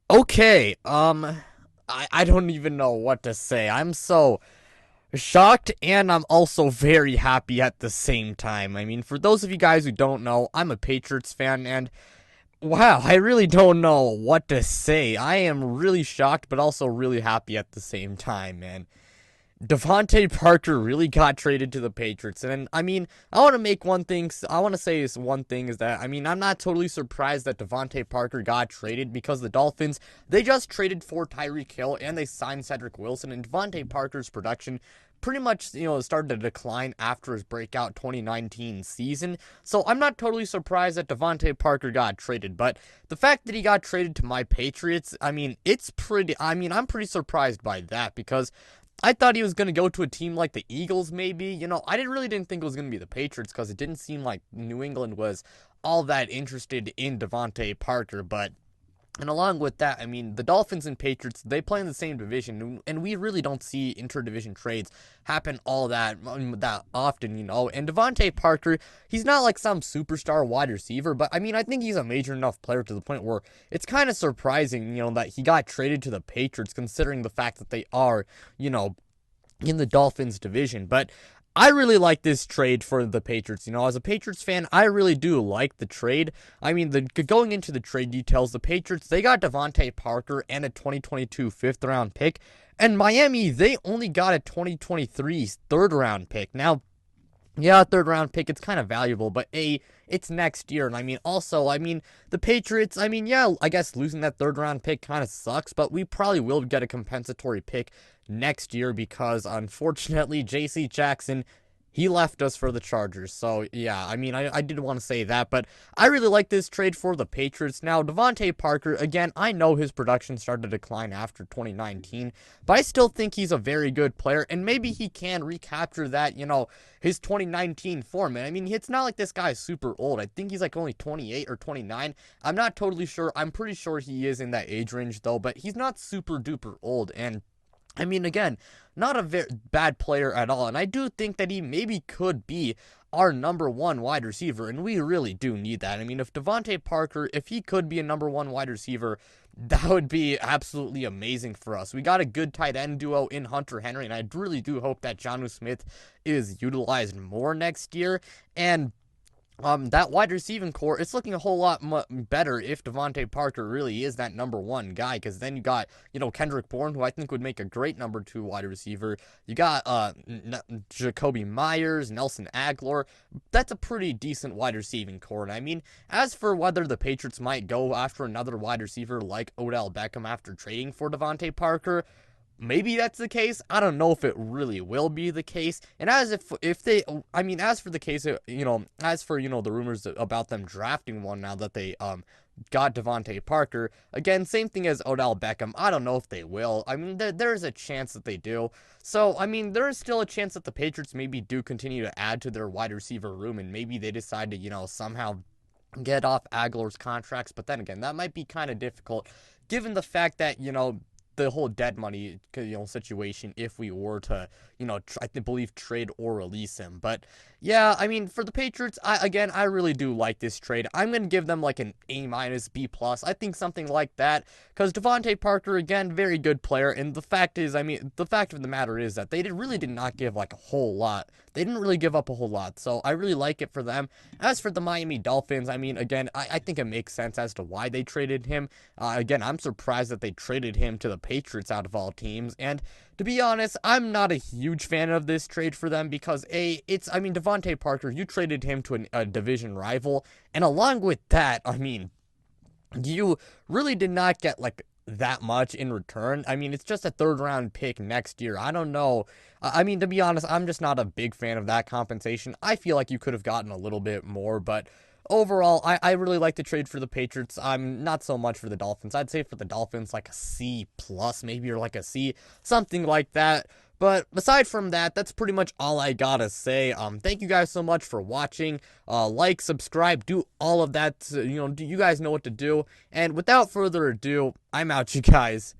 Okay, I don't even know what to say. I'm so shocked and I'm also very happy at the same time. I mean, for those of you guys who don't know, I'm a Patriots fan and wow, I really don't know what to say. I am really shocked but also really happy at the same time, man. Devante Parker really got traded to the Patriots. And I mean, I want to make one thing, I want to say this one thing is that, I mean, I'm not totally surprised that Devante Parker got traded because the Dolphins, they just traded for Tyreek Hill and they signed Cedric Wilson. And Devante Parker's production pretty much, started to decline after his breakout 2019 season. So I'm not totally surprised that Devante Parker got traded. But the fact that he got traded to my Patriots, I mean, I'm pretty surprised by that because I thought he was going to go to a team like the Eagles, maybe. I didn't think it was going to be the Patriots because it didn't seem like New England was all that interested in Devante Parker. And along with that, I mean, the Dolphins and Patriots, they play in the same division, and we really don't see interdivision trades happen all that often. And Devante Parker, he's not like some superstar wide receiver, but I mean, I think he's a major enough player to the point where it's kind of surprising, that he got traded to the Patriots, considering the fact that they are, in the Dolphins division. But I really like this trade for the Patriots. As a Patriots fan, I really do like the trade. I mean, going into the trade details, the Patriots, they got Devante Parker and a 2022 fifth-round pick. And Miami, they only got a 2023 third-round pick. Now, yeah, third round pick, it's kind of valuable, but it's next year. And I mean, also, I mean, the Patriots, I mean, yeah, I guess losing that third round pick kind of sucks, but we probably will get a compensatory pick next year because unfortunately, JC Jackson, he left us for the Chargers. So, yeah, I mean, I did want to say that, but I really like this trade for the Patriots. Now, Devante Parker, again, I know his production started to decline after 2019, but I still think he's a very good player, and maybe he can recapture that, his 2019 form. And I mean, it's not like this guy's super old. I think he's like only 28 or 29. I'm not totally sure. I'm pretty sure he is in that age range, though, but he's not super duper old. And I mean, again, not a very bad player at all. And I do think that he maybe could be our number one wide receiver. And we really do need that. I mean, if Devante Parker, if he could be a number one wide receiver, that would be absolutely amazing for us. We got a good tight end duo in Hunter Henry. And I really do hope that Jonnu Smith is utilized more next year. And that wide receiving core, it's looking a whole lot better if Devante Parker really is that number one guy, because then you got, Kendrick Bourne, who I think would make a great number two wide receiver. You got Jacoby Myers, Nelson Aguilar. That's a pretty decent wide receiving core. And I mean, as for whether the Patriots might go after another wide receiver like Odell Beckham after trading for Devante Parker, maybe that's the case. I don't know if it really will be the case. And if they, I mean, as for the case, as for, the rumors about them drafting one now that they got Devante Parker, again, same thing as Odell Beckham. I don't know if they will. I mean, there's a chance that they do. So, I mean, there is still a chance that the Patriots maybe do continue to add to their wide receiver room, and maybe they decide to, somehow get off Aguilar's contracts. But then again, that might be kind of difficult given the fact that, the whole dead money, situation if we were to, I believe trade or release him. But yeah, I mean, for the Patriots, I really do like this trade. I'm going to give them like an A minus, B plus. I think something like that, because Devante Parker, again, very good player. And the fact is, I mean, the fact of the matter is that they really did not give like a whole lot. They didn't really give up a whole lot. So I really like it for them. As for the Miami Dolphins, I mean, again, I think it makes sense as to why they traded him. Again, I'm surprised that they traded him to the Patriots out of all teams. And to be honest, I'm not a huge fan of this trade for them because Devante Parker, you traded him to a division rival, and along with that, I mean, you really did not get like that much in return. I mean, it's just a third round pick next year. I don't know. I mean, to be honest, I'm just not a big fan of that compensation. I feel like you could have gotten a little bit more, but overall, I really like the trade for the Patriots. I'm not so much for the Dolphins. I'd say for the Dolphins, like a C plus, maybe, or like a C, something like that. But aside from that, that's pretty much all I gotta say. Thank you guys so much for watching. Like, subscribe, do all of that. You guys know what to do. And without further ado, I'm out, you guys.